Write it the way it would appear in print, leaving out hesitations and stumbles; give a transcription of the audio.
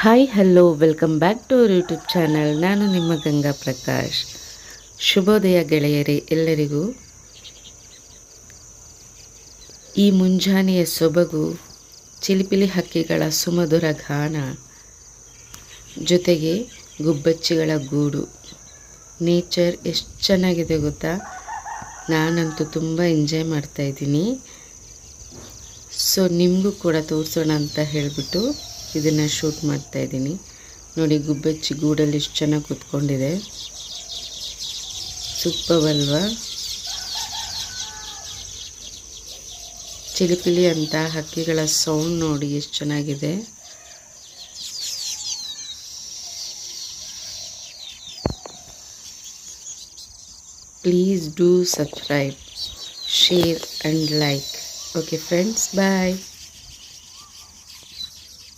Hi hello welcome back to our YouTube channel. ನಾನು ನಿಮ್ಮ ಗಂಗಾ ಪ್ರಕಾಶ್. ಶುಭೋದಯ ಗೆಳೆಯರೇ ಎಲ್ಲರಿಗೂ. ಈ ಮುಂಜಾನೆಯ ಸೊಬಗು, ಚಿಲಿಪಿಲಿ ಹಕ್ಕಿಗಳ ಸುಮಧುರ ಗಾನ, ಜೊತೆಗೆ ಗುಬ್ಬಚ್ಚಿಗಳ ಗೂಡು, ನೇಚರ್ ಎಷ್ಟು ಚೆನ್ನಾಗಿದೆ ಗೊತ್ತಾ. ನಾನಂತೂ ತುಂಬ ಎಂಜಾಯ್ ಮಾಡ್ತಾಯಿದ್ದೀನಿ. ಸೊ ನಿಮಗೂ ಕೂಡ ತೋರಿಸೋಣ ಅಂತ ಹೇಳಿಬಿಟ್ಟು ಇದನ್ನು ಶೂಟ್ ಮಾಡ್ತಾಯಿದ್ದೀನಿ. ನೋಡಿ, ಗುಬ್ಬಚ್ಚಿ ಗೂಡಲ್ಲಿ ಎಷ್ಟು ಚೆನ್ನಾಗಿ ಕೂತ್ಕೊಂಡಿದೆ, ಸೂಪರ್ ಅಲ್ವಾ. ಚಿಲಿಪಿಲಿ ಅಂತ ಹಕ್ಕಿಗಳ ಸೌಂಡ್ ನೋಡಿ ಎಷ್ಟು ಚೆನ್ನಾಗಿದೆ. Please do subscribe, share and like. Okay friends, bye.